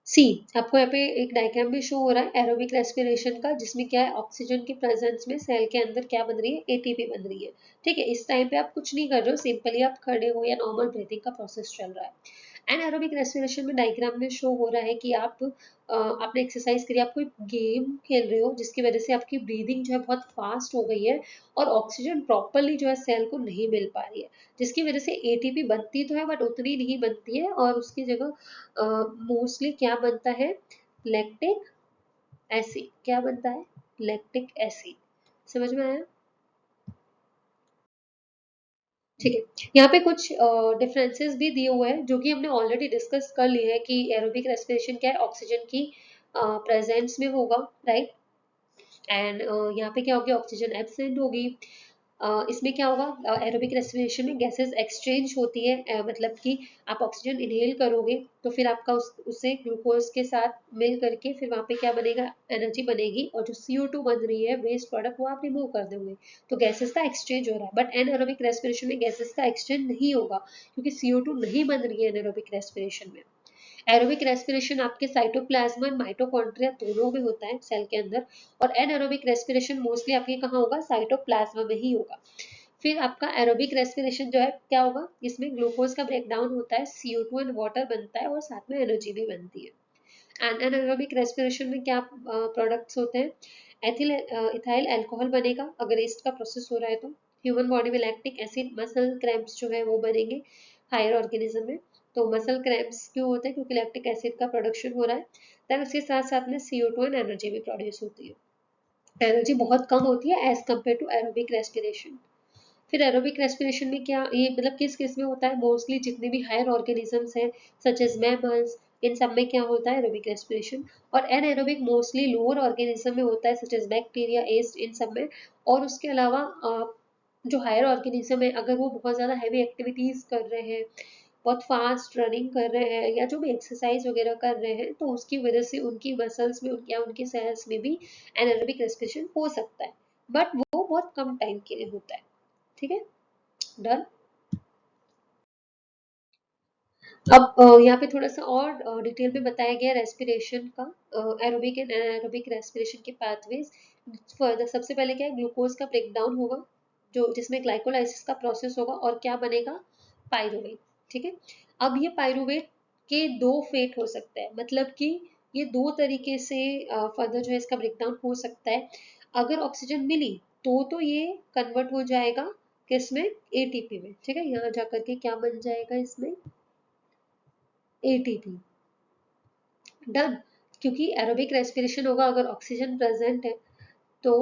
सी, आपको यहाँ पे एक डायग्राम भी शो हो रहा है एरोबिक रेस्पिरेशन का, जिसमें क्या है, ऑक्सीजन की प्रेजेंस में सेल के अंदर क्या बन रही है, एटीपी बन रही है। ठीक है, इस टाइम पे आप कुछ नहीं कर रहे हो, सिंपली आप खड़े हो या नॉर्मल ब्रीथिंग का प्रोसेस चल रहा है। एनारोबिक रेस्पिरेशन में डायग्राम में शो हो रहा है कि आप आपने एक्सरसाइज करी, आप कोई गेम खेल रहे हो, जिसकी वजह से आपकी ब्रीदिंग जो है बहुत फास्ट हो गई है, और ऑक्सीजन प्रॉपरली जो है सेल को नहीं मिल पा रही है, जिसकी वजह से एटीपी बनती तो है बट उतनी नहीं बनती है, और उसकी जगह मोस्टली क्या बनता है, लैक्टिक एसिड। क्या बनता है, लैक्टिक एसिड। समझ में आया? ठीक है, यहाँ पे कुछ डिफरेंसेस भी दिए हुए हैं जो कि हमने ऑलरेडी डिस्कस कर लिए हैं, कि एरोबिक रेस्पिरेशन क्या है, ऑक्सीजन की प्रेजेंस में होगा, राइट, एंड यहाँ पे क्या होगी, ऑक्सीजन एब्सेंट होगी। इसमें क्या होगा, एरोबिक रेस्पिरेशन में गैसेस एक्सचेंज होती है, मतलब कि आप ऑक्सीजन इनहेल करोगे, तो फिर आपका उससे ग्लूकोज के साथ मिल करके फिर वहाँ पे क्या बनेगा, एनर्जी बनेगी, और जो CO2 बन रही है वेस्ट प्रोडक्ट, वो आप रिमूव कर दोगे, तो गैसेस का एक्सचेंज हो रहा है। बट एनएरोबिक रेस्पिरेशन में गैसेस का एक्सचेंज नहीं होगा, क्योंकि CO2 नहीं बन रही है एनएरोबिक रेस्पिरेशन में। एरोबिक रेस्पिरेशन आपके साइटोप्लाज्म और माइटोकॉन्ड्रिया दोनों में होता है सेल के अंदर, और एनएरोबिक रेस्पिरेशन मोस्टली आपके कहाँ होगा, साइटोप्लाज्म में ही होगा। फिर आपका एरोबिक रेस्पिरेशन जो है क्या होगा, इसमें ग्लूकोज का ब्रेक डाउन होता है, CO2 एंड वाटर बनता है, और साथ में एनर्जी भी बनती है। एंड एनारोबिक रेस्पिरेशन में क्या प्रोडक्ट्स होते हैं, एथिल इथाइल अल्कोहल बनेगा अगर ईस्ट का प्रोसेस हो रहा है, तो ह्यूमन बॉडी में लैक्टिक एसिड, मसल क्रैम्प्स जो है वो बनेंगे हायर ऑर्गेनिज्म में। तो मसल क्रैम्प्स क्यों होते हैं, क्योंकि लैक्टिक एसिड का प्रोडक्शन हो रहा है। देन उसके साथ साथ में CO2 एंड एनर्जी भी प्रोड्यूस होती है। एनर्जी बहुत कम होती है as compare to aerobic respiration. फिर एरोबिक रेस्पिरेशन में क्या ये मतलब किस केस में होता है, मोस्टली जितने भी हायर ऑर्गेनिजम्स हैं सच एज मैमल्स, इन सब में क्या होता है एरोबिक रेस्पिरेशन। और एनएरोबिक मोस्टली लोअर ऑर्गेनिज्म में होता है सच एज बैक्टीरिया, एस्ट, इन सब में। और उसके अलावा जो हायर ऑर्गेनिज्म है अगर वो बहुत ज़्यादा हैवी एक्टिविटीज़ कर रहे हैं, बहुत फास्ट रनिंग कर रहे हैं, या जो भी एक्सरसाइज वगैरह कर रहे हैं, तो उसकी वजह से उनकी मसल्स में या उनकी सेल्स में भी एनारोबिक रेस्पिरेशन हो सकता है, बट वो बहुत कम टाइम के लिए होता है। ठीक है, डन। अब यहाँ पे थोड़ा सा और डिटेल में बताया गया रेस्पिरेशन का, एरोबिक एंड एनारोबिक रेस्पिरेशन के पाथवेज। फर्दर सबसे पहले क्या है, ग्लूकोज का ब्रेकडाउन होगा जो जिसमें ग्लाइकोलाइसिस का प्रोसेस होगा और क्या बनेगा, पायरुवेट। ठीक है, अब ये पायरुवेट के दो फेट हो सकते हैं, मतलब कि ये दो तरीके से फर्दर जो है इसका ब्रेकडाउन हो सकता है। अगर ऑक्सीजन मिली तो ये कन्वर्ट हो जाएगा किसमें, एटीपी में। ठीक है, यहाँ जाकर के क्या बन जाएगा इसमें, एटीपी। डन। क्योंकि एरोबिक रेस्पिरेशन होगा अगर ऑक्सीजन प्रेजेंट है तो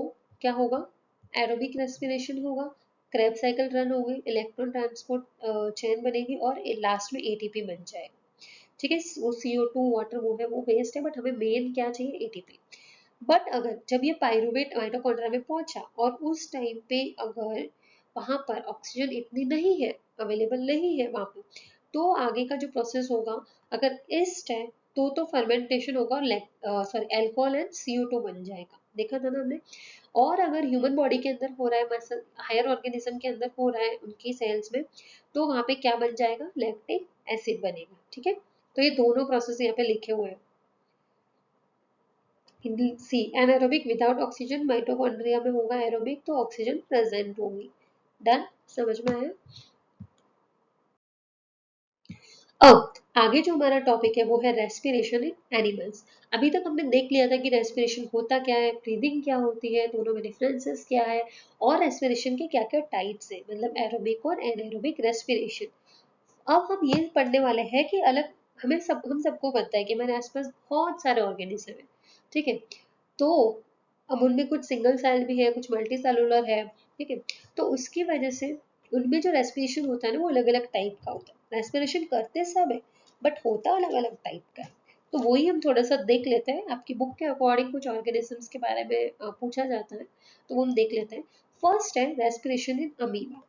क्या होगा, एरोबिक रेस्पिरेशन होगा, क्रेब साइकिल रन होगी, इलेक्ट्रॉन ट्रांसपोर्ट चेन बनेगी और लास्ट में एटीपी बन जाएगा। ठीक है, वो CO2 वाटर वो है वो वेस्ट है, बट हमें मेन क्या चाहिए, एटीपी। बट अगर जब ये पायरुवेट माइटोकॉन्ड्रिया में पहुंचा और उस टाइम पे अगर वहां पर ऑक्सीजन इतनी नहीं है, अवेलेबल नहीं है वहां पे, तो आगे का जो प्रोसेस होगा, अगर ईस्ट है तो फर्मेंटेशन होगा और सॉरी एल्कोहल एंड CO2 बन जाएगा, देखा था ना हमने। और अगर ह्यूमन बॉडी के अंदर हो रहा है, मसल हायर ऑर्गेनिज्म के अंदर हो रहा है उनकी सेल्स में, तो वहां पे क्या बन जाएगा, लैक्टिक एसिड बनेगा। ठीक है, तो ये दोनों प्रोसेस यहाँ पे लिखे हुए हैं। सी, एनारोबिक विदाउट ऑक्सीजन, माइटोकॉन्ड्रिया में होगा एरोबिक तो ऑक्सीजन प्रेजेंट होगी। डन, समझ में आया। अब आगे जो हमारा टॉपिक है वो है रेस्पिरेशन इन एनिमल्स। अभी तक हमने देख लिया था कि रेस्पिरेशन होता क्या है, ब्रीदिंग क्या होती है, दोनों में डिफरेंसेस क्या है, और रेस्पिरेशन के क्या क्या टाइप्स है, मतलब एरोबिक और एनारोबिक रेस्पिरेशन। अब हम ये पढ़ने वाले हैं कि अलग, हम सबको पता है कि हमारे आसपास बहुत सारे ऑर्गेनिज्म है। ठीक है, तो अब उनमें कुछ सिंगल सेल भी है, कुछ मल्टी सेलुलर है। ठीक है, तो उसकी वजह से उनमें जो रेस्पिरेशन होता है ना वो अलग अलग टाइप का होता है। रेस्पिरेशन करते सब है बट होता अलग अलग टाइप का है। तो वही हम थोड़ा सा देख लेते हैं, आपकी बुक के अकॉर्डिंग कुछ ऑर्गेनिजम्स के बारे में पूछा जाता है तो वो हम देख लेते हैं। फर्स्ट है रेस्पिरेशन इन अमीबा।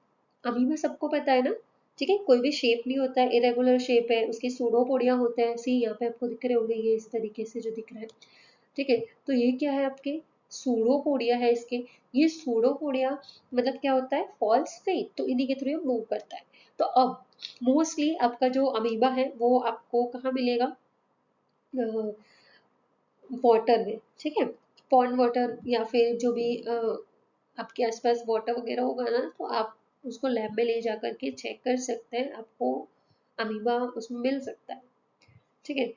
अमीबा सबको पता है ना। ठीक है, कोई भी शेप नहीं होता है, इरेगुलर शेप है, उसके सूडोपोडिया होते हैं। सी यहाँ पे आपको दिख रहे होंगे, ये इस तरीके से जो दिख रहा है। ठीक है, तो ये क्या है आपके सूडोपोडिया है इसके। ये सूडोपोडिया मतलब क्या होता है, फॉल्स फेट, तो इन्हीं के थ्रू ये मूव करता है। तो अब मोस्टली आपका जो अमीबा है वो आपको कहाँ मिलेगा, वाटर में। ठीक है, पॉन्ड वाटर या फिर जो भी आपके आसपास वाटर वगैरह होगा ना, तो आप उसको लैब में ले जा करके चेक कर सकते हैं, आपको अमीबा उसमें मिल सकता है। ठीक है,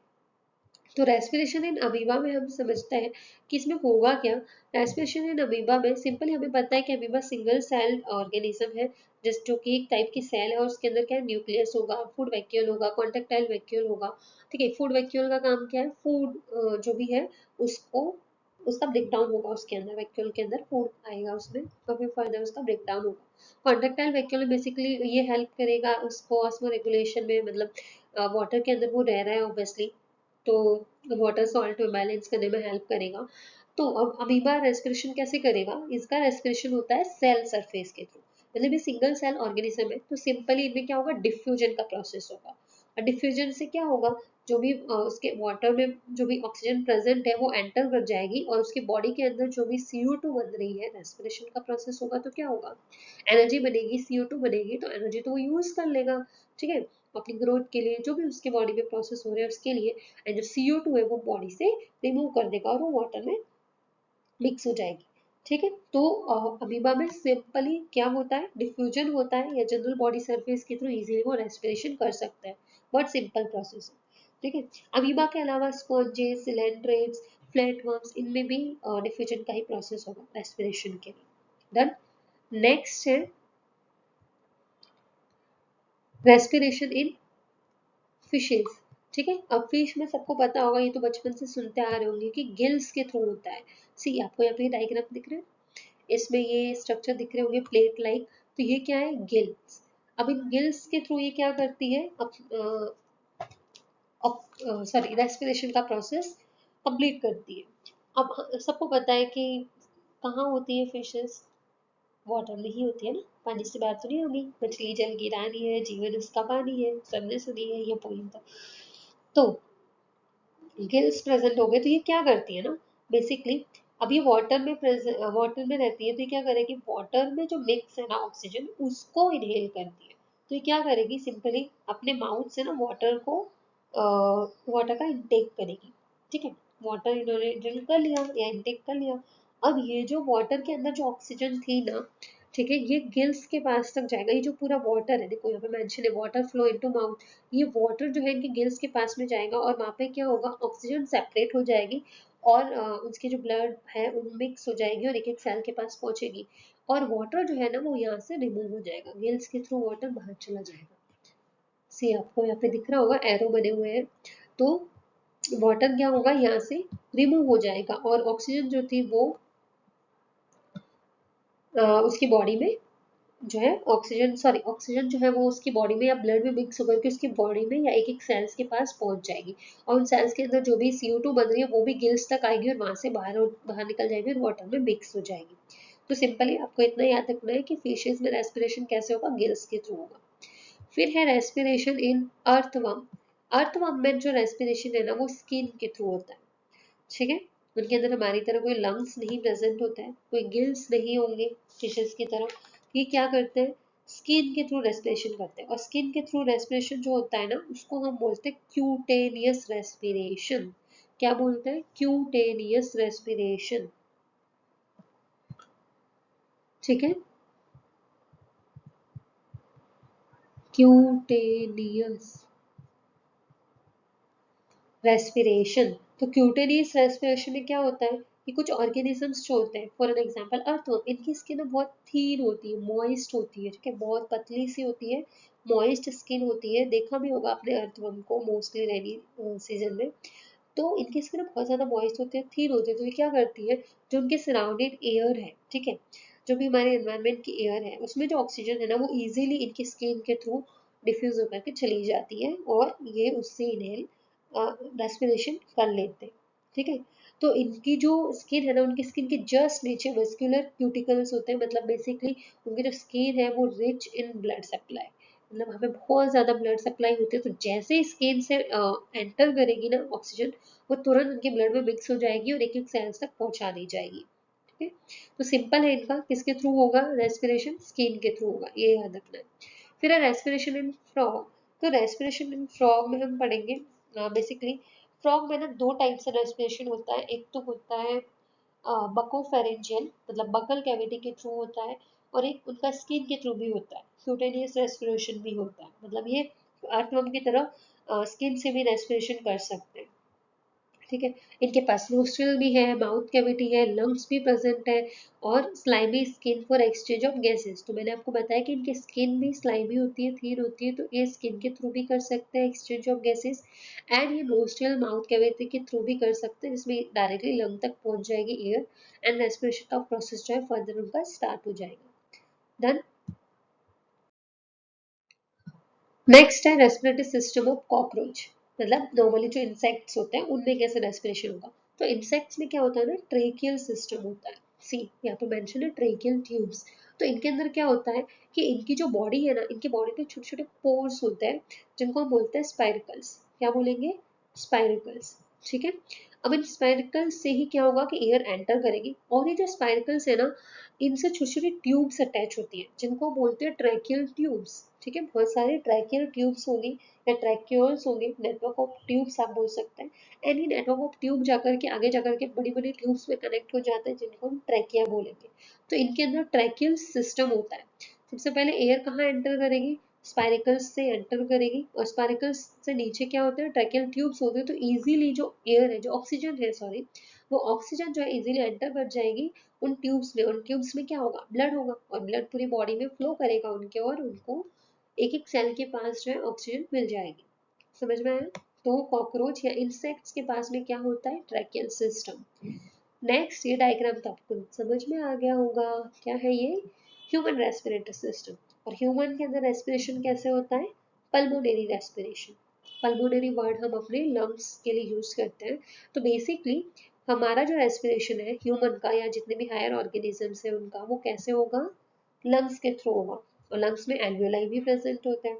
तो रेस्पिरेशन इन अमीबा में हम समझते हैं कि इसमें होगा क्या। रेस्पिरेशन इन अमीबा में सिंपली हमें पता है कि अमीबा सिंगल सेल ऑर्गेनिज्म है, जिस जो कि एक टाइप की सेल है और उसके अंदर क्या है, न्यूक्लियस होगा, फूड वैक्यूल होगा, कॉन्टेक्टाइल वैक्यूल होगा। ठीक है, फूड वैक्यूल का काम क्या है, फूड जो भी है उसको, उसका ब्रेकडाउन होगा, उसके अंदर वैक्यूल के अंदर फूड आएगा उसमें, तो फिर फर्दर उसका ब्रेकडाउन होगा। कॉन्टेक्टाइल वैक्यूल बेसिकली ये हेल्प करेगा उसको ऑस्मो रेगुलेशन में, मतलब वाटर के अंदर वो रह रहा है ऑब्वियसली, तो वाटर सॉल्ट में बैलेंस करने में हेल्प करेगा। तो अब अमीबा रेस्पिरेशन कैसे करेगा, इसका रेस्पिरेशन होता है सेल सरफेस के थ्रू। मतलब ये सिंगल सेल ऑर्गेनिज्म है, तो सिंपली इनमें क्या होगा, डिफ्यूजन का प्रोसेस होगा। और डिफ्यूजन से क्या होगा, जो भी उसके वाटर में जो भी ऑक्सीजन प्रेजेंट है वो एंटर कर जाएगी और उसकी बॉडी के अंदर जो भी CO2 बन रही है, रेस्पिरेशन का प्रोसेस होगा तो क्या होगा, एनर्जी बनेगी, CO2 बनेगी, तो एनर्जी तो वो यूज कर लेगा। ठीक है, अपनी ग्रोथ के लिए जो भी उसके बॉडी में प्रोसेस हो रहा है उसके लिए। एंड जो CO2 है वो बॉडी से रिमूव कर देगा और वो वाटर में मिक्स हो जाएगी। ठीक है, तो अमीबा में सिंपली क्या होता है, डिफ्यूजन होता है, या जनरल बॉडी सरफेस के थ्रू इजीली वो रेस्पिरेशन कर सकता है। बहुत सिंपल प्रोसेस है। ठीक है, अमीबा के अलावा स्पॉन्जेस, सिलेंड्रेट्स, फ्लैटवर्म्स, इनमें भी डिफ्यूजन का ही प्रोसेस होगा रेस्पिरेशन के लिए। डन। नेक्स्ट है रेस्पिरेशन इन फिशेज। ठीक है। अब फिश में सबको पता होगा, ये तो बचपन से सुनते आ रहे होंगे कि गिल्स के थ्रू होता है। सी आपको यहाँ पे डायग्राम दिख रहा है, इसमें ये स्ट्रक्चर दिख रहे होंगे प्लेट लाइक, तो ये क्या है, गिल्स। अब इन गिल्स के थ्रू ये क्या करती है, सॉरी रेस्पिरेशन का प्रोसेस कंप्लीट करती है। अब सबको पता है कि कहाँ होती है फिशेस, वाटर में ही होती है ना, पानी से बात तो नहीं होगी, मछली जल की रानी है, जीवन उसका पानी है, सबने सुनी है ये पोइम तो गिल्स प्रेजेंट हो गए तो ये क्या करती है ना, बेसिकली अब ये वाटर में रहती है, तो ये क्या करेगी, वाटर में जो मिक्स है ना ऑक्सीजन, उसको इनहेल करती है। तो ये क्या करेगी, सिंपली अपने माउथ से ना वाटर को वाटर का इंटेक करेगी। ठीक है, वाटर इन्होंने ड्रिंक कर लिया या इंटेक कर लिया। अब ये जो वाटर के अंदर जो ऑक्सीजन थी ना, ठीक है, ये गिल्स के पास तक जाएगा। ये जो पूरा वाटर है, देखो यहाँ पे मेंशन है वाटर फ्लो इनटू माउथ, ये वाटर जो है इनके गिल्स के पास में जाएगा और वहाँ पे क्या होगा, ऑक्सीजन सेपरेट हो जाएगी और उसके जो ब्लड है वो मिक्स हो जाएगी और एक एक सेल के पास पहुंचेगी, और वाटर जो है ना वो यहाँ से रिमूव हो जाएगा, गिल्स के थ्रू वाटर बाहर चला जाएगा। सी आपको यहाँ पे दिख रहा होगा एरो बने हुए हैं, तो वाटर क्या होगा, यहाँ से रिमूव हो जाएगा और ऑक्सीजन जो थी वो उसकी बॉडी में जो है ऑक्सीजन जो है वो उसकी बॉडी में या ब्लड में मिक्स होकर के उसकी बॉडी में या एक एक सेल्स के पास पहुंच जाएगी, और उन सेल्स के अंदर जो भी CO2 बन रही है वो भी गिल्स तक आएगी और वहां से बाहर बाहर निकल जाएगी और वाटर में मिक्स हो जाएगी। तो सिंपली आपको इतना याद रखना है कि फिशेज में रेस्पिरेशन कैसे होगा, गिल्स के थ्रू होगा। फिर है रेस्पिरेशन इन अर्थवर्म। अर्थवर्म में जो रेस्पिरेशन है ना वो स्किन के थ्रू होता है। ठीक है, उनके अंदर हमारी तरह कोई लंग्स नहीं प्रेजेंट होता है, कोई गिल्स नहीं होंगे फिशेस की तरह। ये क्या करते हैं, स्किन के थ्रू रेस्पिरेशन करते हैं, और स्किन के थ्रू रेस्पिरेशन जो होता है ना उसको हम बोलते हैं क्यूटेनियस रेस्पिरेशन। क्या बोलते हैं, क्यूटेनियस रेस्पिरेशन। ठीक है, क्यूटेनियस रेस्पिरेशन। तो क्यूटेनियस रेस्पिरेशन में क्या होता है कि कुछ ऑर्गेनिजम्स जो होते हैं, फॉर एन एग्जांपल अर्थवर्म, इनकी स्किन बहुत थीन होती है, मॉइस्ट होती है, ठीक है, बहुत पतली सी होती है, मॉइस्ट स्किन होती है। देखा भी होगा आपने अर्थवर्म को मोस्टली रेनी सीजन में। तो इनकी स्किन बहुत ज़्यादा मॉइस्ट होती है, थीन होती है, तो ये क्या करती है, जो उनके सराउंडेड एयर है, ठीक है, जो भी हमारे एनवायरनमेंट की एयर है उसमें जो ऑक्सीजन है ना वो इजीली इनकी स्किन के थ्रू डिफ्यूज होकर के चली जाती है और ये उससे इनहेल रेस्पिरेशन कर लेते हैं। ठीक है, तो इनकी जो स्किन है ना, उनकी स्किन के जस्ट नीचे मस्कुलर क्यूटिकल्स होते हैं, मतलब बेसिकली उनकी जो स्किन है वो रिच इन ब्लड सप्लाई, मतलब वहाँ पे बहुत ज़्यादा ब्लड सप्लाई होती है, तो जैसे ही स्किन से एंटर करेगी ना ऑक्सीजन, वो तुरंत उनके ब्लड में मिक्स हो जाएगी और एक एक सेल्स तक पहुंचा दी जाएगी। ठीक है, तो सिंपल है इनका, किसके थ्रू होगा रेस्पिरेशन, स्किन के थ्रू होगा, ये याद रखना है। फिर है रेस्पिरेशन इन फ्रॉग। तो रेस्पिरेशन इन फ्रॉग में हम पढ़ेंगे बेसिकली फ्रॉग में ना दो टाइप से रेस्पिरेशन होता है, एक तो होता है बकोफेरेंजियल, मतलब बकल कैविटी के थ्रू होता है, और एक उनका स्किन के थ्रू भी होता है, क्यूटेनियस रेस्पिरेशन भी होता है, मतलब ये अर्थवर्म की तरह स्किन से भी रेस्पिरेशन कर सकते हैं। ठीक है, इनके पास नोस्ट्रिल भी है, माउथ कैविटी है, लंग्स भी प्रेजेंट है, और slimy skin for exchange of gases. तो मैंने आपको बताया कि इनकी स्किन भी स्लाइमी होती है, थीन होती है, तो ये स्किन के थ्रू भी कर सकते हैं एक्सचेंज ऑफ गैसेस, एंड ये नोस्ट्रिल माउथ कैविटी के थ्रू भी कर सकते हैं, जिसमें डायरेक्टली लंग तक पहुंच जाएगी एयर, एंड रेस्पिरेशन का प्रोसेस जो है फर्दर उनका स्टार्ट हो जाएगा। डन। नेक्स्ट है रेस्पिरेटरी सिस्टम ऑफ कॉकरोच, मतलब नॉर्मली जो इंसेक्ट्स होते हैं उनमें कैसे रेस्पिरेशन होगा। तो इंसेक्ट्स में क्या होता है ना, ट्रेकियल सिस्टम होता है। सी यहाँ पे मेंशन है ट्रेकियल ट्यूब्स। तो इनके अंदर क्या होता है कि इनकी जो बॉडी है ना, इनकी बॉडी पे छोटे छोटे पोर्स होते हैं जिनको हम बोलते हैं स्पाइरिकल्स। क्या बोलेंगे, स्पाइरिकल्स। ठीक है, अब इन स्पाइरिकल्स से ही क्या होगा कि एयर एंटर करेगी, और ये जो स्पाइरिकल्स है ना, इनसे छोटी छोटी ट्यूब्स अटैच होती है जिनको बोलते हैं ट्रैकियल ट्यूब्स। ठीक है, बहुत सारे ट्रैकियल ट्यूब्स होंगी या ट्रैक्यूल्स होंगे, नेटवर्क ऑफ ट्यूब्स आप बोल सकते हैं, एंड ये नेटवर्क ऑफ ट्यूब जाकर के आगे जाकर के बड़ी बड़ी ट्यूब्स में कनेक्ट हो जाते हैं जिनको हम ट्रैकिया बोलेंगे। तो इनके अंदर ट्रैकियल सिस्टम होता है। सबसे पहले एयर कहाँ एंटर करेगी, स्पाइरिकल्स से एंटर करेगी, और स्पाइरिकल्स से नीचे क्या होते हैं, ट्रैकियल ट्यूब्स होते हैं, तो इजीली जो एयर है, जो ऑक्सीजन है सॉरी, वो ऑक्सीजन जो है इजीली एंटर कर जाएगी उन ट्यूब्स में। उन ट्यूब्स में क्या होगा, ब्लड होगा, और ब्लड पूरी बॉडी में फ्लो करेगा उनके, और उनको एक एक सेल के पास जो है ऑक्सीजन मिल जाएगी। समझ में आया। तो कॉकरोच या इंसेक्ट्स के पास में क्या होता है, ट्रैकियल सिस्टम। नेक्स्ट, ये डायग्राम तो आपको समझ में आ गया होगा, क्या है ये, ह्यूमन रेस्पिरेटरी सिस्टम। और ह्यूमन के अंदर रेस्पिरेशन कैसे होता है, पल्मोनरी रेस्पिरेशन। पल्मोनरी वर्ड हम अपने लंग्स के लिए यूज करते हैं। तो बेसिकली हमारा जो रेस्पिरेशन है ह्यूमन का या जितने भी हायर ऑर्गेनिजम्स है उनका, वो कैसे होगा, लंग्स के थ्रू होगा। और लंग्स में एल्वियोलाई भी प्रेजेंट होते हैं,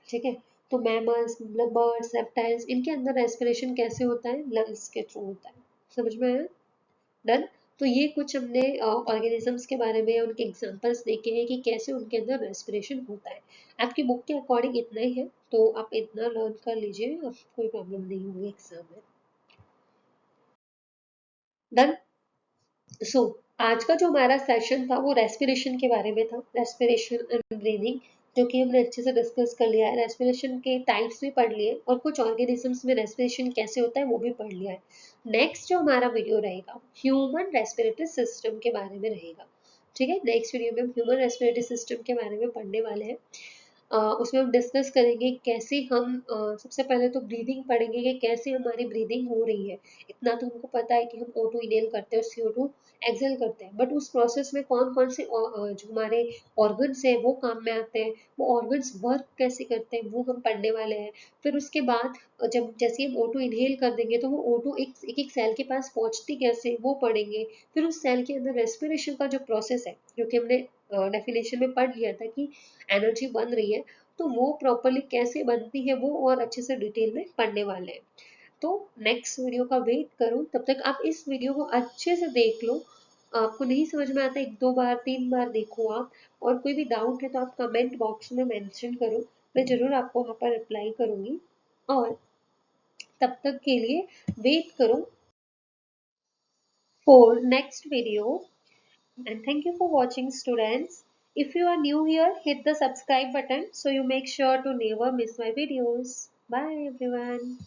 ठीक है। तो मैमल्स, बर्ड्स, रेप्टाइल्स, इनके अंदर रेस्पिरेशन कैसे होता है, लंग्स के थ्रू होता है। समझ में आया, डन। तो ये कुछ हमने ऑर्गेनिजम्स के बारे में उनके एग्जांपल्स देखे हैं कि कैसे उनके अंदर रेस्पिरेशन होता है। आपकी बुक के अकॉर्डिंग इतना ही है, तो आप इतना लर्न कर लीजिए, अब कोई प्रॉब्लम नहीं होगी एग्जाम में। डन। सो आज का जो हमारा सेशन था वो रेस्पिरेशन के बारे में था, रेस्पिरेशन एंड ब्रीदिंग, जो कि हमने अच्छे से डिस्कस कर लिया है। रेस्पिरेशन के टाइप्स भी पढ़ लिए और कुछ ऑर्गेनिजम्स में रेस्पिरेशन कैसे होता है वो भी पढ़ लिया है। नेक्स्ट जो हमारा वीडियो रहेगा ह्यूमन रेस्पिरेटरी सिस्टम के बारे में रहेगा, ठीक है। नेक्स्ट वीडियो में हम ह्यूमन रेस्पिरेटरी सिस्टम के बारे में पढ़ने वाले हैं। उसमें हम डिस्कस करेंगे कैसे हम सबसे पहले तो ब्रीदिंग पढ़ेंगे कि कैसे हमारी ब्रीदिंग हो रही है। इतना तो हमको पता है कि हम O2 इनहेल करते हैं और CO2 एक्सेल करते हैं, बट उस प्रोसेस में कौन कौन से जो हमारे ऑर्गन्स हैं वो काम में आते हैं, वो ऑर्गन्स वर्क कैसे करते हैं वो हम पढ़ने वाले हैं। फिर उसके बाद जब जैसे हम O2 इनहेल कर देंगे तो वो O2 एक एक सेल के पास पहुंचती कैसे वो पढ़ेंगे। फिर उस सेल के अंदर रेस्पिरेशन का जो प्रोसेस है, जो कि हमने डेफिनेशन में पढ़ लिया था कि एनर्जी बन रही है, तो वो प्रॉपरली कैसे बनती है वो और अच्छे से डिटेल में पढ़ने वाले हैं। तो नेक्स्ट वीडियो का वेट करो, तब तक आप इस वीडियो को अच्छे से देख लो। आपको नहीं समझ में आता, एक दो बार तीन बार देखो आप, और कोई भी डाउट है तो आप कमेंट बॉक्स में मेंशन करो, मैं जरूर आपको वहाँ पर रिप्लाई करूंगी। और तब तक के लिए वेट करो for next video, and thank you for watching students. If you are new here, hit the subscribe button so you make sure to never miss my videos. Bye everyone.